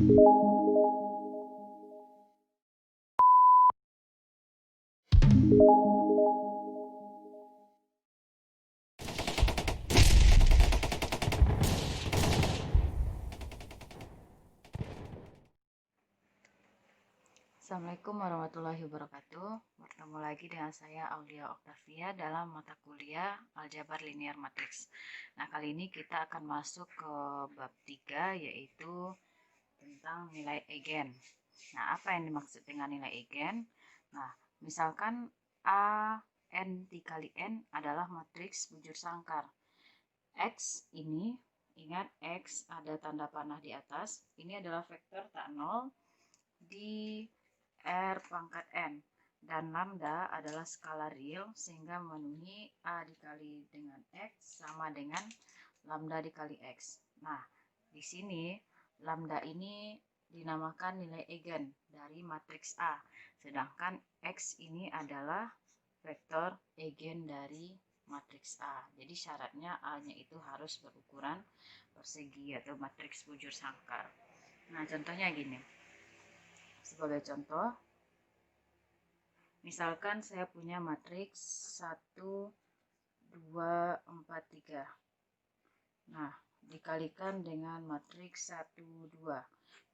Assalamualaikum warahmatullahi wabarakatuh. Bertemu lagi dengan saya Aulia Oktavia dalam mata kuliah Aljabar Linear Matrix. Nah, kali ini kita akan masuk ke bab 3, yaitu tentang nilai eigen. Nah, apa yang dimaksud dengan nilai eigen? Nah, misalkan A n dikali n adalah matriks bujur sangkar. X ini, ingat X ada tanda panah di atas, ini adalah vektor tak nol di R pangkat N, dan lambda adalah skala real sehingga memenuhi A dikali dengan X sama dengan lambda dikali X. Nah, di sini lambda ini dinamakan nilai eigen dari matriks A, sedangkan X ini adalah vektor eigen dari matriks A. Jadi syaratnya A-nya itu harus berukuran persegi atau matriks bujur sangkar. Nah, contohnya gini. Sebagai contoh, misalkan saya punya matriks 1, 2, 4, 3. Nah, dikalikan dengan matriks 1, 2.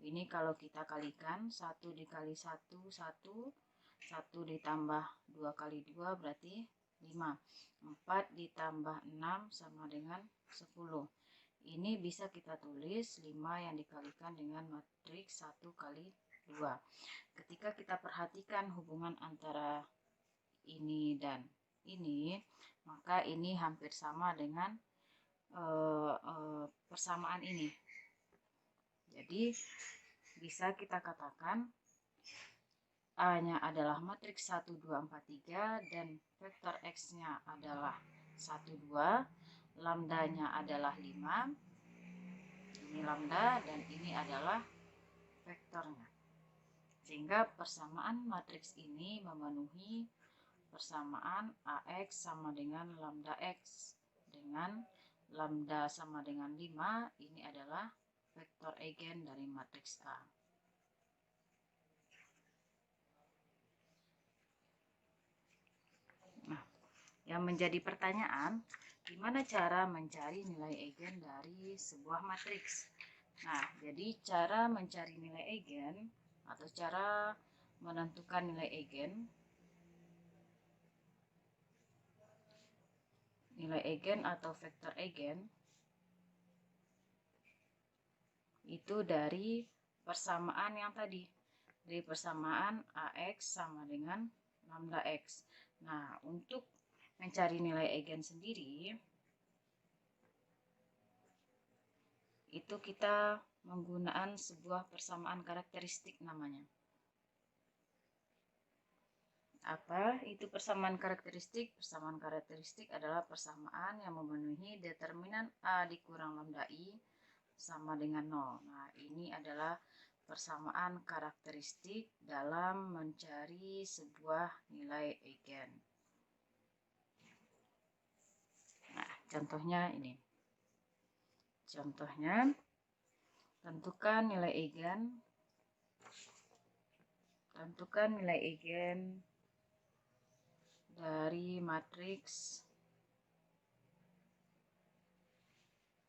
Ini kalau kita kalikan 1 dikali 1, 1. 1 ditambah 2 kali 2 berarti 5. 4 ditambah 6 sama dengan 10. Ini bisa kita tulis 5 yang dikalikan dengan matriks 1 kali 2. Ketika kita perhatikan hubungan antara ini dan ini, maka ini hampir sama dengan persamaan ini. Jadi bisa kita katakan A-nya adalah matriks 1, 2, 4, 3 dan vektor X-nya adalah 1, 2, lambdanya adalah 5. Ini lambda dan ini adalah vektornya. Sehingga persamaan matriks ini memenuhi persamaan AX sama dengan lambda X dengan lambda sama dengan 5. Ini adalah vektor eigen dari matriks A. Nah, yang menjadi pertanyaan, gimana cara mencari nilai eigen dari sebuah matriks? Nah, jadi cara mencari nilai eigen atau cara menentukan nilai eigen, atau vektor eigen itu dari persamaan yang tadi, dari persamaan AX sama dengan lambda X. Nah, untuk mencari nilai eigen sendiri, itu kita menggunakan sebuah persamaan karakteristik namanya. Apa itu persamaan karakteristik? Persamaan karakteristik adalah persamaan yang memenuhi determinan A dikurang lambda I sama dengan 0. Nah, ini adalah persamaan karakteristik dalam mencari sebuah nilai eigen. Nah, contohnya ini. Contohnya, tentukan nilai eigen dari matriks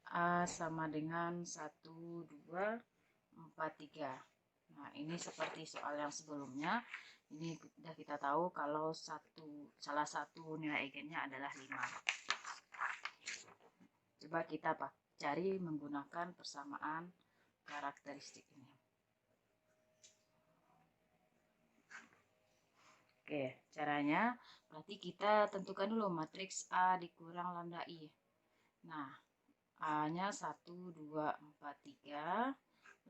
A sama dengan 1, 2, 4, 3. Nah, ini seperti soal yang sebelumnya. Ini sudah kita tahu kalau salah satu nilai eigennya adalah 5. Coba kita cari menggunakan persamaan karakteristik ini. Oke, caranya berarti kita tentukan dulu matriks A dikurang lambda I. Nah, A-nya 1, 2, 4, 3.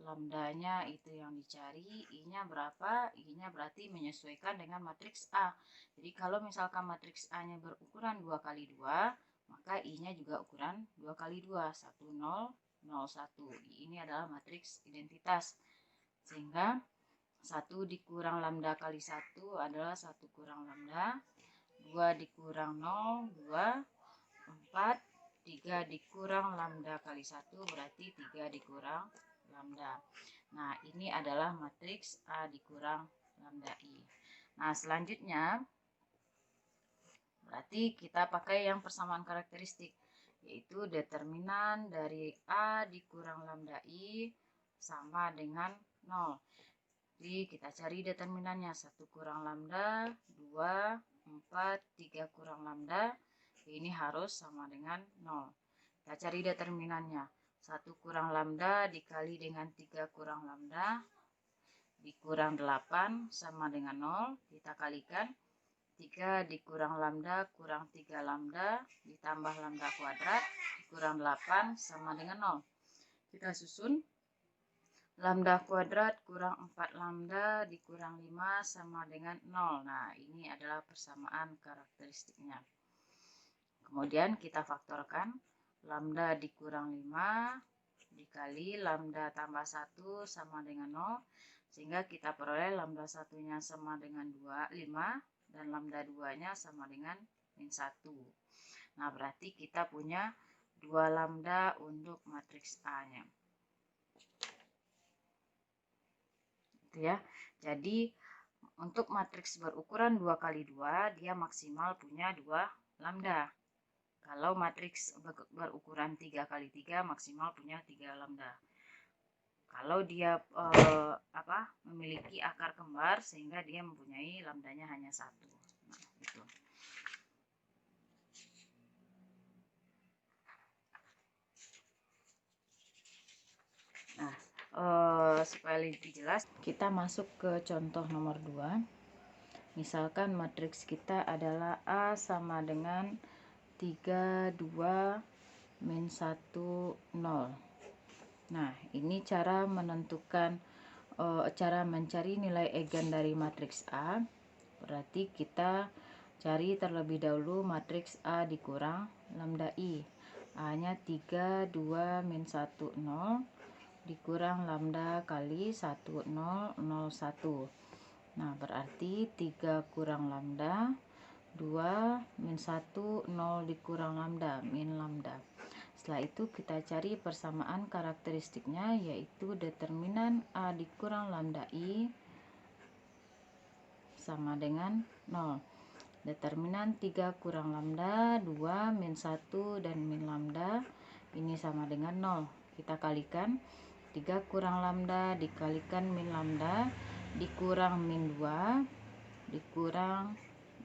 Lambdanya itu yang dicari. I-nya berapa? I-nya berarti menyesuaikan dengan matriks A. Jadi kalau misalkan matriks A-nya berukuran 2 kali 2, maka I-nya juga ukuran 2 kali 2. 1, 0, 0, 1. Ini adalah matriks identitas. Sehingga 1 dikurang lambda kali 1 adalah 1 kurang lambda. 2 dikurang 0, 2. 4, 3 dikurang lambda kali 1 berarti 3 dikurang lambda. Nah, ini adalah matriks A dikurang lambda I. Nah, selanjutnya berarti kita pakai yang persamaan karakteristik, yaitu determinan dari A dikurang lambda I sama dengan 0. Jadi kita cari determinannya, 1 kurang lambda, 2, 4, 3 kurang lambda, ini harus sama dengan 0. Kita cari determinannya, 1 kurang lambda dikali dengan 3 kurang lambda, dikurang 8 sama dengan 0, kita kalikan. 3 dikurang lambda kurang 3 lambda ditambah lambda kuadrat dikurang 8 sama dengan 0. Kita susun. Lambda kuadrat kurang 4 lambda dikurang 5 sama dengan 0. Nah, ini adalah persamaan karakteristiknya. Kemudian kita faktorkan. Lambda dikurang 5 dikali lambda tambah 1 sama dengan 0. Sehingga kita peroleh lambda satunya sama dengan 5 dan lambda 2-nya sama dengan min 1. Nah, berarti kita punya 2 lambda untuk matriks A-nya. Gitu ya. Jadi, untuk matriks berukuran 2 kali 2, dia maksimal punya 2 lambda. Kalau matriks berukuran 3 kali 3, maksimal punya 3 lambda. Kalau dia memiliki akar kembar, sehingga dia mempunyai lambdanya hanya 1. Nah, gitu. Nah, supaya lebih jelas, kita masuk ke contoh nomor 2. Misalkan matriks kita adalah A sama dengan 3, 2, min 1, 0. Nah, ini cara menentukan, cara mencari nilai eigen dari matriks A. Berarti kita cari terlebih dahulu matriks A dikurang lambda I. A-nya 3, 2, min 1, 0 dikurang lambda kali 1, 0, 0, 1. Nah, berarti 3 kurang lambda, 2 min 1, 0 dikurang lambda, min lambda. Setelah itu kita cari persamaan karakteristiknya, yaitu determinan A dikurang lambda I sama dengan 0. Determinan 3 kurang lambda, 2 min 1 dan min lambda, ini sama dengan 0. Kita kalikan. 3 kurang lambda dikalikan min lambda dikurang min 2 dikurang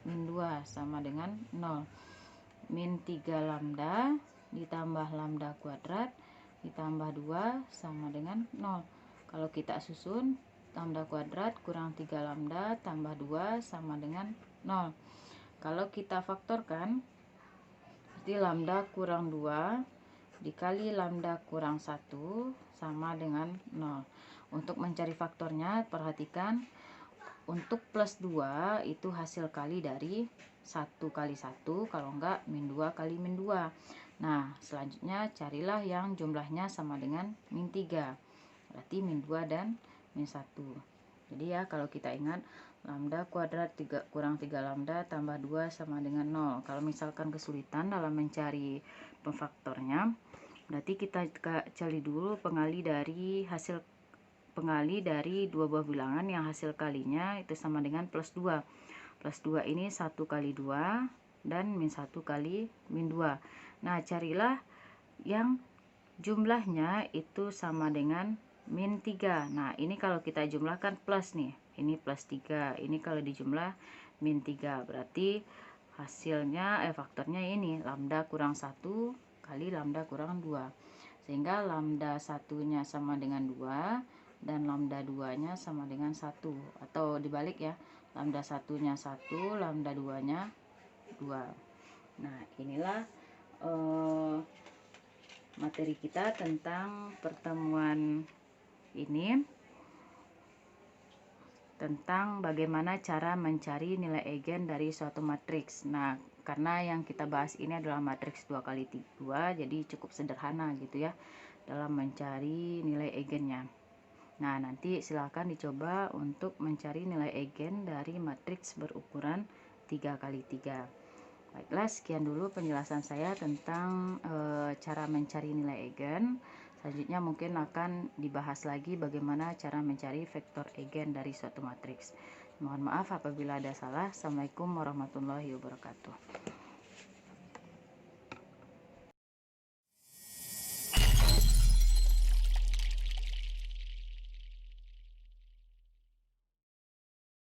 min 2 sama dengan 0. Min 3 lambda ditambah lambda kuadrat ditambah 2 sama dengan 0. Kalau kita susun, lambda kuadrat kurang 3 lambda tambah 2 sama dengan 0. Kalau kita faktorkan, jadi lambda kurang 2 dikali lambda kurang 1 sama dengan 0. Untuk mencari faktornya, perhatikan, untuk plus 2 itu hasil kali dari 1 kali 1, kalau enggak min 2 kali min 2. Nah, selanjutnya carilah yang jumlahnya sama dengan min 3. Berarti min 2 dan min 1. Jadi ya, kalau kita ingat, lambda kuadrat 3 kurang 3 lambda tambah 2 sama dengan 0. Kalau misalkan kesulitan dalam mencari pemfaktornya, berarti kita cari dulu pengali dari dua buah bilangan yang hasil kalinya itu sama dengan plus 2. Plus 2 ini 1 kali 2 dan min 1 kali min 2. Nah, carilah yang jumlahnya itu sama dengan min 3. Nah, ini kalau kita jumlahkan plus nih. Ini plus 3. Ini kalau dijumlah min 3. Berarti hasilnya faktornya ini lambda kurang 1 kali lambda kurang 2. Sehingga lambda satunya sama dengan 2 dan lambda 2-nya sama dengan 1. Atau dibalik ya. Lambda satunya 1, lambda 2-nya 2. Nah, inilah materi kita tentang pertemuan ini, tentang bagaimana cara mencari nilai eigen dari suatu matriks. Nah, karena yang kita bahas ini adalah matriks 2 kali 2, jadi cukup sederhana gitu ya dalam mencari nilai eigennya. Nah, nanti silahkan dicoba untuk mencari nilai eigen dari matriks berukuran 3 kali 3. Baiklah, sekian dulu penjelasan saya tentang cara mencari nilai eigen. Selanjutnya mungkin akan dibahas lagi bagaimana cara mencari vektor eigen dari suatu matriks. Mohon maaf apabila ada salah. Assalamualaikum warahmatullahi wabarakatuh.